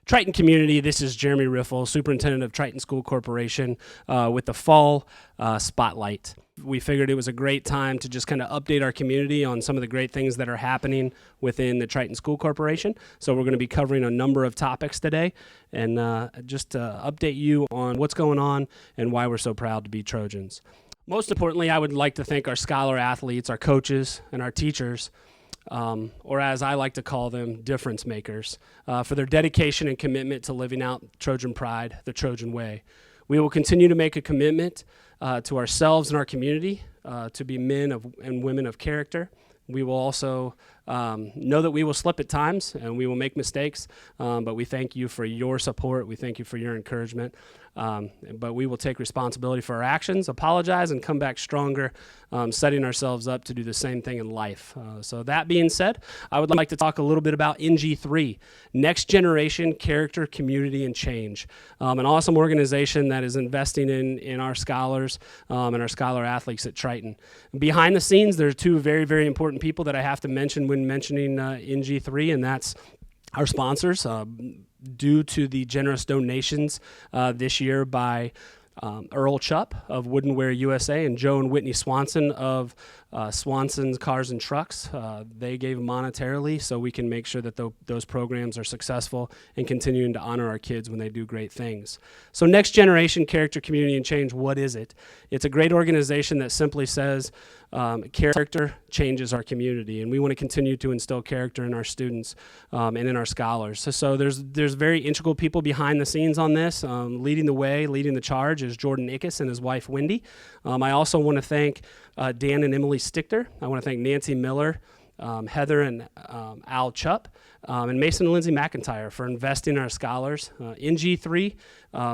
Triton community, this is Jeremy Riffle, Superintendent of Triton School Corporation, with the fall spotlight. We figured it was a great time to just kind of update our community on some of the great things that are happening within the Triton School Corporation. So we're going to be covering a number of topics today and just to update you on what's going on and why we're so proud to be Trojans. Most importantly, I would like to thank our scholar athletes, our coaches, and our teachers, or as I like to call them, difference makers, for their dedication and commitment to living out Trojan pride, the Trojan way. We will continue to make a commitment to ourselves and our community to be men and women of character. We will also know that we will slip at times and we will make mistakes, but we thank you for your support. We thank you for your encouragement. But we will take responsibility for our actions, apologize, and come back stronger, setting ourselves up to do the same thing in life. So that being said, I would like to talk a little bit about NG3, Next Generation Character, Community, and Change, an awesome organization that is investing in our scholars and our scholar athletes at Triton. Behind the scenes, there are two very, very important people that I have to mention when mentioning NG3, and that's our sponsors. Due to the generous donations this year by Earl Chupp of Woodenware USA and Joe and Whitney Swanson of Swanson's Cars and Trucks. They gave monetarily so we can make sure that those programs are successful and continuing to honor our kids when they do great things. So Next Generation Character, Community, and Change, what is it? It's a great organization that simply says character changes our community, and we want to continue to instill character in our students and in our scholars. So there's very integral people behind the scenes on this. Leading the way, leading the charge is Jordan Ickes and his wife Wendy. I also want to thank Dan and Emily Stichter. I want to thank Nancy Miller, Heather and Al Chupp, and Mason and Lindsay McIntyre for investing in our scholars. NG3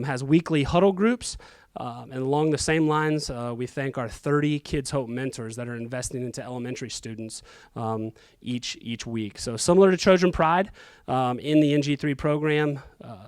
has weekly huddle groups. And along the same lines, we thank our 30 Kids Hope mentors that are investing into elementary students each week. So similar to Trojan Pride, in the NG3 program,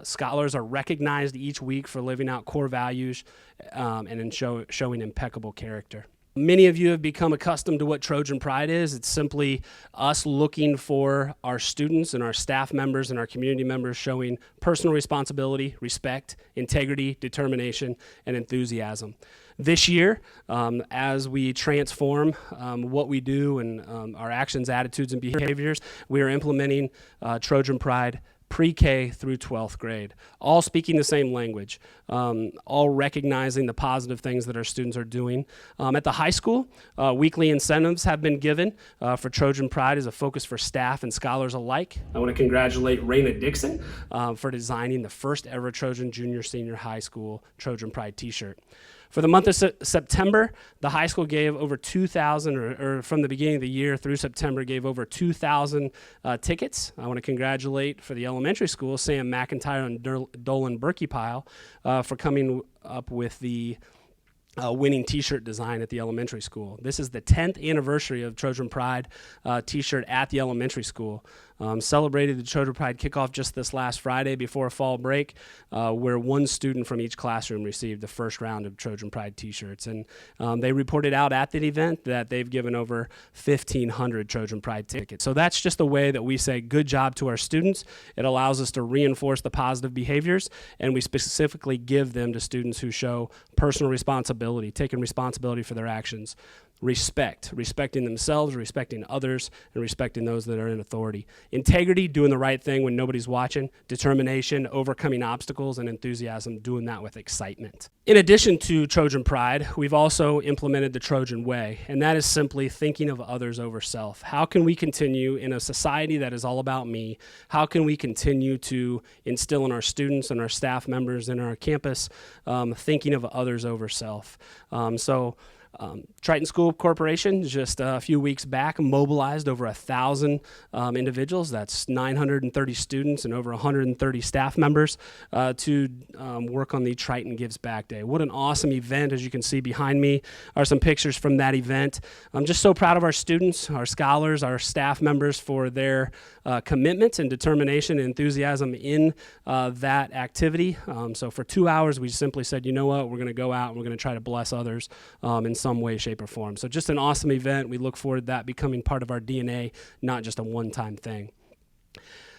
scholars are recognized each week for living out core values and in showing impeccable character. Many of you have become accustomed to what Trojan Pride is. It's simply us looking for our students and our staff members and our community members showing personal responsibility, respect, integrity, determination, and enthusiasm. This year, as we transform what we do and our actions, attitudes, and behaviors, we are implementing Trojan Pride pre-K through 12th grade, all speaking the same language, all recognizing the positive things that our students are doing. At the high school, weekly incentives have been given for Trojan Pride as a focus for staff and scholars alike. I want to congratulate Raina Dixon for designing the first ever Trojan Junior Senior High School Trojan Pride t-shirt. For the month of September, the high school gave over 2,000, or from the beginning of the year through September, gave over 2,000 tickets. I want to congratulate for the elementary school, Sam McIntyre and Dolan Berkeypile for coming up with the winning t-shirt design at the elementary school. This is the 10th anniversary of Trojan Pride t-shirt at the elementary school. Celebrated the Trojan Pride kickoff just this last Friday before fall break, where one student from each classroom received the first round of Trojan Pride t-shirts. And they reported out at that event that they've given over 1,500 Trojan Pride tickets. So that's just a way that we say good job to our students. It allows us to reinforce the positive behaviors, and we specifically give them to students who show personal responsibility, taking responsibility for their actions. Respecting themselves, respecting others, and respecting those that are in authority. Integrity, doing the right thing when nobody's watching. Determination, overcoming obstacles, and enthusiasm, doing that with excitement. In addition to Trojan Pride, we've also implemented the Trojan Way, and that is simply thinking of others over self. How can we continue in a society that is all about me? How can we continue to instill in our students and our staff members in our campus thinking of others over self? Triton School Corporation, just a few weeks back, mobilized over 1,000 individuals. That's 930 students and over 130 staff members to work on the Triton Gives Back Day. What an awesome event. As you can see behind me are some pictures from that event. I'm just so proud of our students, our scholars, our staff members for their commitment and determination and enthusiasm in that activity. So for 2 hours, we simply said, you know what, we're going to go out and we're going to try to bless others in some way, shape, or form. So just an awesome event. We look forward to that becoming part of our DNA, not just a one-time thing.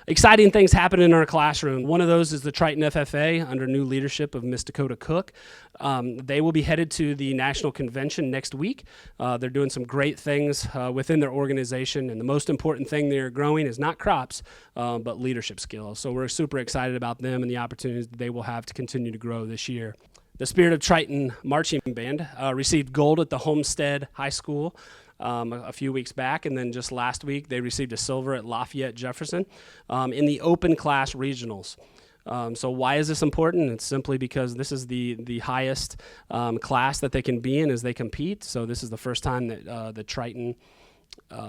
Exciting things happen in our classroom. One of those is the Triton Ffa under new leadership of Miss Dakota Cook. They will be headed to the National Convention next week. They're doing some great things within their organization, and the most important thing they're growing is not crops, but leadership skills. So we're super excited about them and the opportunities that they will have to continue to grow this year. The Spirit of Triton Marching Band received gold at the Homestead High School a few weeks back, and then just last week they received a silver at Lafayette Jefferson in the open class regionals. So why is this important? It's simply because this is the highest class that they can be in as they compete. So this is the first time that the Triton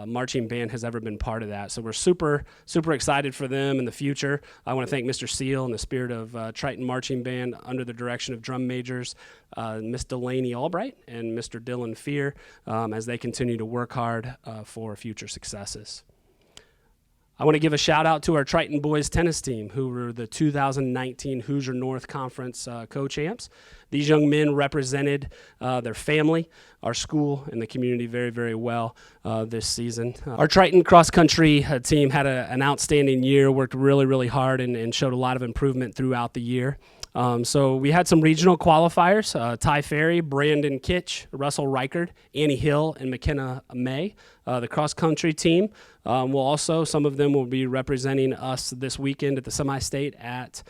marching band has ever been part of that. So we're super excited for them in the future. I want to thank Mr. Seal and the Spirit of Triton Marching Band under the direction of drum majors Miss Delaney Albright and Mr. Dylan Fear as they continue to work hard for future successes. I want to give a shout out to our Triton boys tennis team, who were the 2019 Hoosier North Conference co-champs. These young men represented their family, our school, and the community very, very well this season. Our Triton cross-country team had an outstanding year, worked really, really hard, and showed a lot of improvement throughout the year. So we had some regional qualifiers, Ty Ferry, Brandon Kitch, Russell Reichard, Annie Hill, and McKenna May. The cross-country team will also, some of them will be representing us this weekend at the semi-state at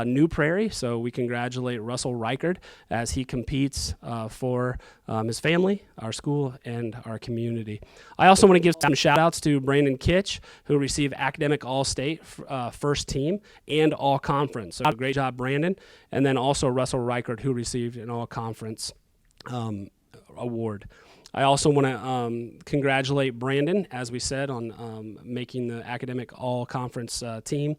New Prairie. So we congratulate Russell Reichard as he competes for his family, our school, and our community. I also want to give some shout-outs to Brandon Kitch, who received Academic All-State First Team and All-Conference. So great job, Brandon. And then also Russell Reichard, who received an All-Conference award. I also want to congratulate Brandon, as we said, on making the academic all-conference team.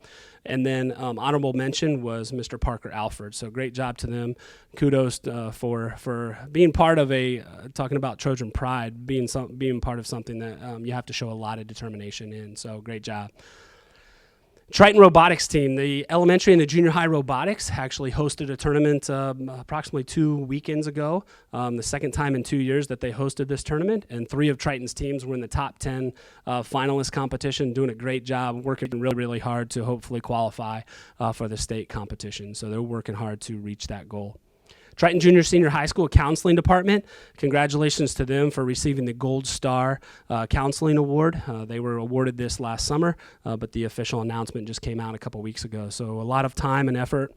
And then honorable mention was Mr. Parker Alford. So great job to them. Kudos for being part of talking about Trojan pride, being part of something that you have to show a lot of determination in. So great job. Triton Robotics team, the elementary and the junior high robotics actually hosted a tournament approximately 2 weekends ago, the second time in 2 years that they hosted this tournament, and 3 of Triton's teams were in the top 10 finalist competition, doing a great job, working really, really hard to hopefully qualify for the state competition. So they're working hard to reach that goal. Triton Junior Senior High School Counseling Department, congratulations to them for receiving the Gold Star Counseling Award. They were awarded this last summer, but the official announcement just came out a couple weeks ago. So a lot of time and effort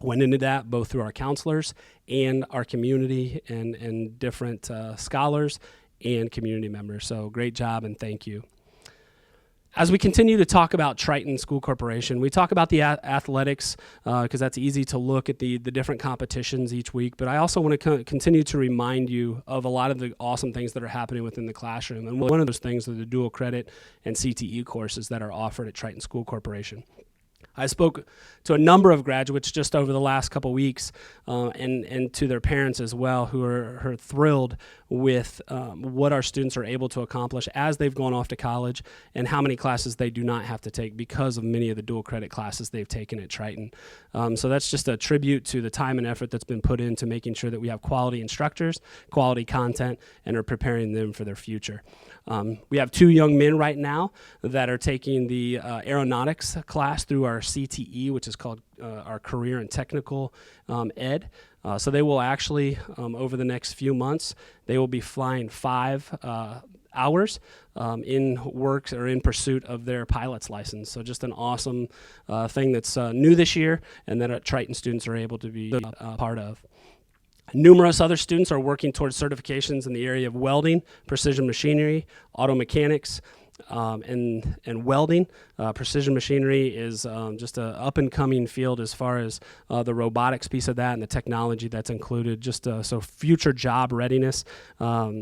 went into that, both through our counselors and our community and different scholars and community members. So great job and thank you. As we continue to talk about Triton School Corporation, we talk about the athletics because that's easy to look at the different competitions each week, but I also want to continue to remind you of a lot of the awesome things that are happening within the classroom, and one of those things are the dual credit and CTE courses that are offered at Triton School Corporation. I spoke to a number of graduates just over the last couple weeks and to their parents as well, who are thrilled with what our students are able to accomplish as they've gone off to college and how many classes they do not have to take because of many of the dual credit classes they've taken at Triton. So that's just a tribute to the time and effort that's been put into making sure that we have quality instructors, quality content, and are preparing them for their future. We have 2 young men right now that are taking the aeronautics class through our CTE, which is called our Career and Technical Ed. So they will actually, over the next few months, they will be flying 5 hours in work or in pursuit of their pilot's license. So just an awesome thing that's new this year and that Triton students are able to be part of. Numerous other students are working towards certifications in the area of welding, precision machinery, auto mechanics, and welding. Precision machinery is just an up-and-coming field as far as the robotics piece of that and the technology that's included. So future job readiness,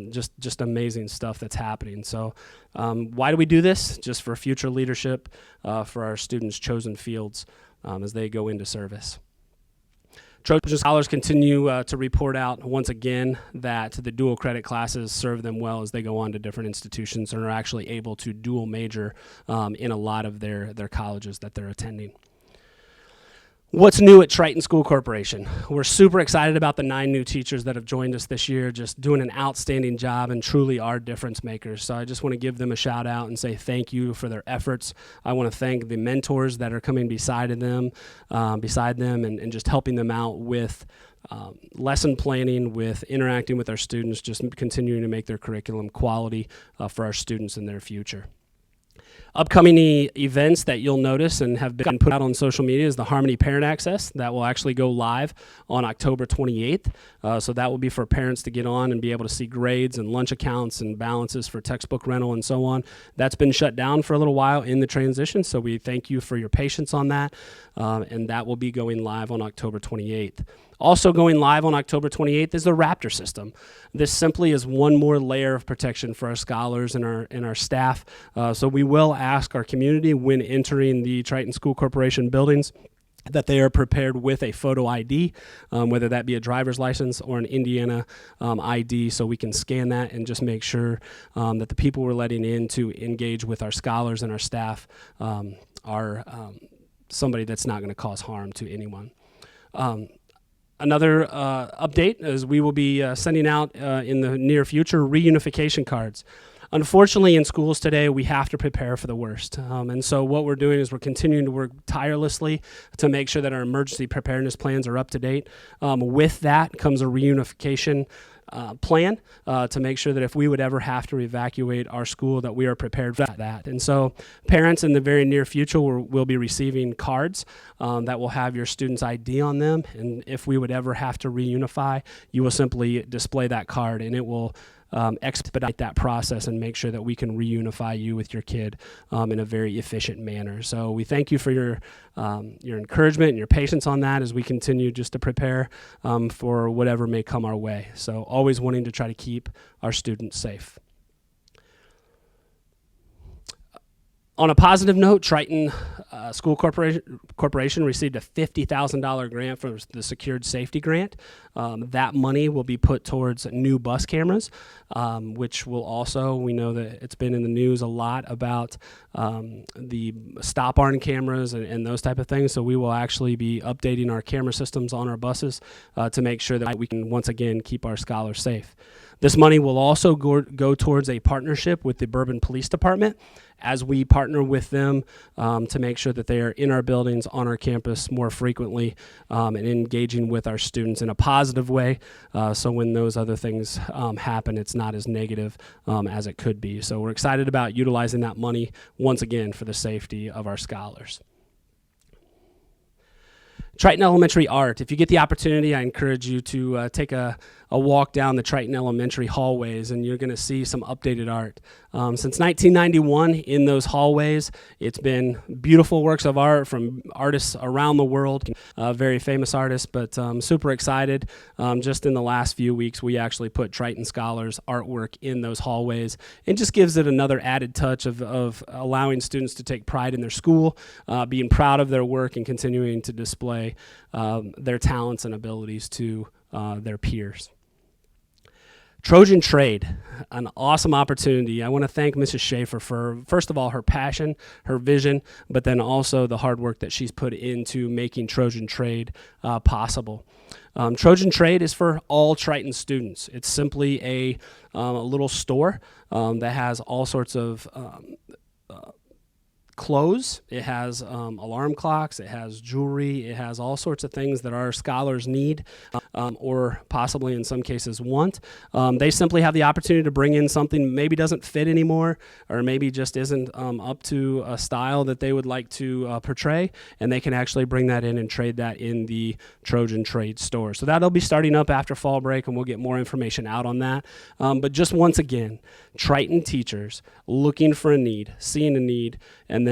just amazing stuff that's happening. So why do we do this? Just for future leadership for our students' chosen fields as they go into service. Trojan scholars continue to report out once again that the dual credit classes serve them well as they go on to different institutions and are actually able to dual major in a lot of their colleges that they're attending. What's new at Triton School Corporation? We're super excited about the 9 new teachers that have joined us this year, just doing an outstanding job and truly are difference makers. So I just want to give them a shout out and say thank you for their efforts. I want to thank the mentors that are coming beside them and just helping them out with lesson planning, with interacting with our students, just continuing to make their curriculum quality for our students in their future. Upcoming events that you'll notice and have been put out on social media is the Harmony Parent Access. That will actually go live on October 28th. So that will be for parents to get on and be able to see grades and lunch accounts and balances for textbook rental and so on. That's been shut down for a little while in the transition, so we thank you for your patience on that. And that will be going live on October 28th. Also going live on October 28th is the Raptor System. This simply is one more layer of protection for our scholars and our staff. So we will ask our community when entering the Triton School Corporation buildings that they are prepared with a photo ID, whether that be a driver's license or an Indiana ID, so we can scan that and just make sure that the people we're letting in to engage with our scholars and our staff are somebody that's not going to cause harm to anyone. Another update is we will be sending out in the near future reunification cards. Unfortunately, in schools today, we have to prepare for the worst. And so what we're doing is we're continuing to work tirelessly to make sure that our emergency preparedness plans are up to date. With that comes a reunification plan to make sure that if we would ever have to evacuate our school, that we are prepared for that. And so parents in the very near future will be receiving cards that will have your student's ID on them. And if we would ever have to reunify, you will simply display that card and it will expedite that process and make sure that we can reunify you with your kid in a very efficient manner. So we thank you for your encouragement and your patience on that as we continue just to prepare for whatever may come our way. So always wanting to try to keep our students safe. On a positive note, Triton School Corporation received a $50,000 grant from the Secured Safety Grant. That money will be put towards new bus cameras, which will also, we know that it's been in the news a lot about the stop arm cameras and those type of things. So we will actually be updating our camera systems on our buses to make sure that we can once again keep our scholars safe. This money will also go towards a partnership with the Bourbon Police Department as we partner with them to make sure that they are in our buildings, on our campus more frequently, and engaging with our students in a positive way. So when those other things happen, it's not as negative as it could be. So we're excited about utilizing that money once again for the safety of our scholars. Triton Elementary Art. If you get the opportunity, I encourage you to take a walk down the Triton Elementary hallways, and you're going to see some updated art. Since 1991, in those hallways, it's been beautiful works of art from artists around the world, very famous artists, but super excited. Just in the last few weeks, we actually put Triton Scholars artwork in those hallways, and just gives it another added touch of allowing students to take pride in their school, being proud of their work, and continuing to display their talents and abilities to their peers. Trojan Trade, an awesome opportunity. I want to thank Mrs. Schaefer for, first of all, her passion, her vision, but then also the hard work that she's put into making Trojan Trade possible. Trojan Trade is for all Triton students. It's simply a little store that has all sorts of clothes. It has alarm clocks, it has jewelry, it has all sorts of things that our scholars need or possibly in some cases want. They simply have the opportunity to bring in something maybe doesn't fit anymore or maybe just isn't up to a style that they would like to portray, and they can actually bring that in and trade that in the Trojan Trade store. So that'll be starting up after fall break, and we'll get more information out on that. But just once again, Triton teachers looking for a need, seeing a need, and then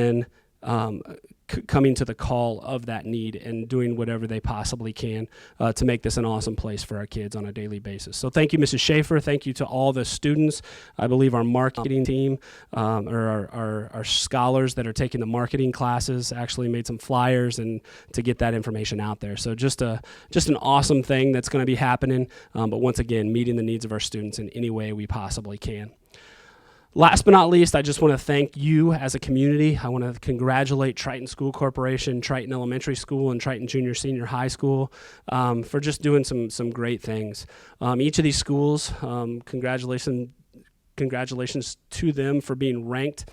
coming to the call of that need and doing whatever they possibly can to make this an awesome place for our kids on a daily basis. So thank you, Mrs. Schaefer. Thank you to all the students. I believe our marketing team or our scholars that are taking the marketing classes actually made some flyers and to get that information out there. So just an awesome thing that's going to be happening, but once again, meeting the needs of our students in any way we possibly can. Last but not least, I just want to thank you as a community. I want to congratulate Triton School Corporation, Triton Elementary School, and Triton Junior Senior High School for just doing some great things. Each of these schools, congratulations to them for being ranked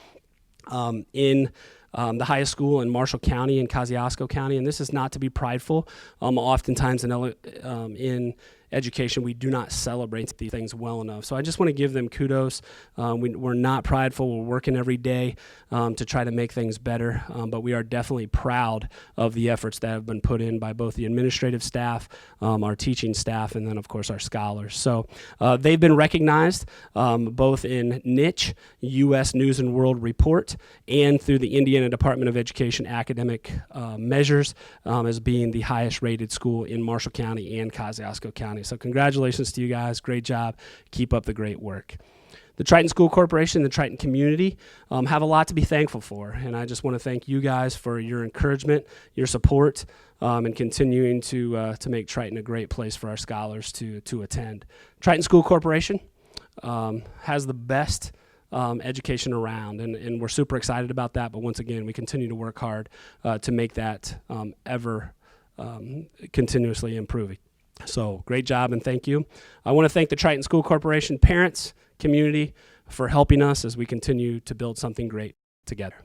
in the highest school in Marshall County and Kosciuszko County, and this is not to be prideful. Oftentimes in education, we do not celebrate these things well enough. So I just want to give them kudos. We're not prideful. We're working every day to try to make things better, but we are definitely proud of the efforts that have been put in by both the administrative staff, our teaching staff, and then, of course, our scholars. So they've been recognized both in Niche, U.S. News and World Report, and through the Indiana Department of Education academic measures as being the highest rated school in Marshall County and Kosciuszko County. So congratulations to you guys. Great job. Keep up the great work. The Triton School Corporation, the Triton community have a lot to be thankful for, and I just want to thank you guys for your encouragement, your support, and continuing to make Triton a great place for our scholars to attend. Triton School Corporation has the best education around, and we're super excited about that, but once again, we continue to work hard to make that ever continuously improving. So great job and thank you. I want to thank the Triton School Corporation parents, community for helping us as we continue to build something great together.